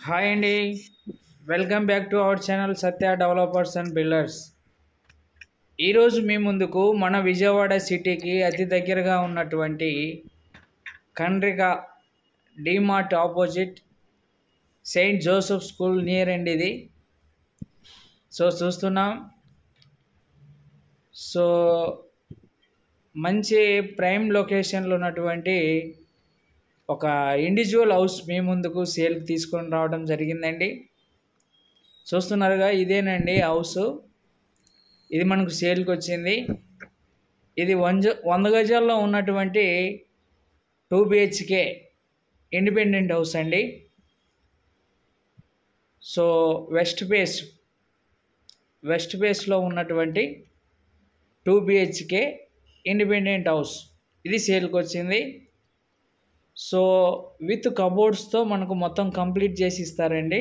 Hi అండి. Welcome back to our channel Satya developers and builders. ఈరోజు మీ ముందుకు మన విజయవాడ సిటీకి అతి దగ్గరగా ఉన్నటువంటి Kandrika DMart opposite Saint Joseph school near అండి ఇది. చూస్తున్నాం. సో మంచి ప్రైమ్ లొకేషన్లో ఉన్నటువంటి ఒక ఇండివిజువల్ హౌస్ మీ ముందుకు సేల్కి తీసుకొని రావడం జరిగిందండి. చూస్తున్నారుగా, ఇదేనండి హౌస్. ఇది మనకు సేల్కి వచ్చింది. ఇది 100 గజాల్లో ఉన్నటువంటి 2 BHK ఇండిపెండెంట్ హౌస్ అండి. సో వెస్ట్ ఫేస్లో ఉన్నటువంటి 2 BHK ఇండిపెండెంట్ హౌస్ ఇది సేల్కి వచ్చింది. సో విత్ కబోర్డ్స్తో మనకు మొత్తం కంప్లీట్ చేసి ఇస్తారండి.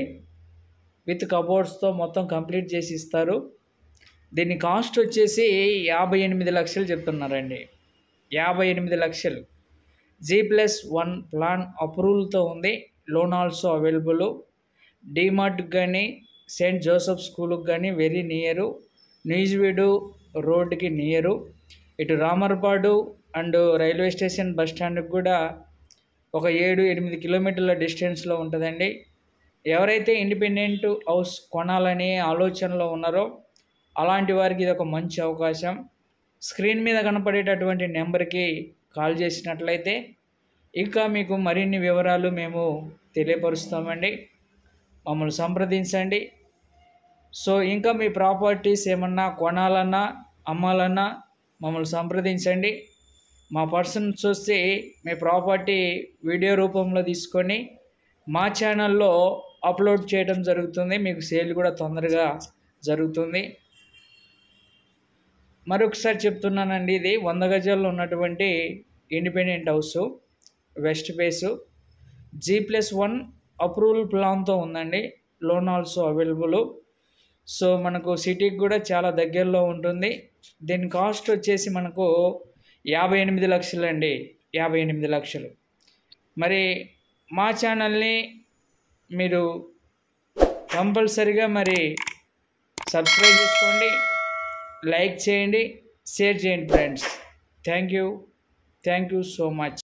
దీని కాస్ట్ వచ్చేసి 58 లక్షలు చెప్తున్నారండి. 58 లక్షలు. G+1 ప్లాన్ అప్రూవల్తో ఉంది. Loan also available. డీమార్ట్కి కానీ సెయింట్ జోసెఫ్ స్కూల్కి కానీ వెరీ నియరు. న్యూజివీడు రోడ్డుకి నియరు. ఇటు Ramarpadu and railway station bus స్టాండ్కి కూడా ఒక 7-8 కిలోమీటర్ల డిస్టెన్స్లో ఉంటుందండి. ఎవరైతే ఇండిపెండెంట్ హౌస్ కొనాలనే ఆలోచనలో ఉన్నారో అలాంటి వారికి ఇది ఒక మంచి అవకాశం. స్క్రీన్ మీద కనపడేటటువంటి నెంబర్కి కాల్ చేసినట్లయితే ఇంకా మీకు మరిన్ని వివరాలు మేము తెలియపరుస్తామండి. మమ్మల్ని సంప్రదించండి. సో ఇంకా మీ ప్రాపర్టీస్ ఏమన్నా కొనాలన్నా అమ్మాలన్నా మమ్మల్ని సంప్రదించండి. మా పర్సన్ చూస్తే మీ ప్రాపర్టీ వీడియో రూపంలో తీసుకొని మా ఛానల్లో అప్లోడ్ చేయడం జరుగుతుంది. మీకు సేల్ కూడా తొందరగా జరుగుతుంది. మరొకసారి చెప్తున్నానండి, ఇది 100 గజాల్లో ఉన్నటువంటి independent house, west face, G+1 approval ప్లాన్తో ఉందండి. Loan also available. సో మనకు సిటీకి కూడా చాలా దగ్గరలో ఉంటుంది. దీని కాస్ట్ వచ్చేసి మనకు 58 లక్షలు అండి. 58 లక్షలు. మరి మా ఛానల్ని మీరు కంపల్సరిగా సబ్స్క్రైబ్ చేసుకోండి, లైక్ చేయండి, షేర్ చేయండి friends. Thank you so much.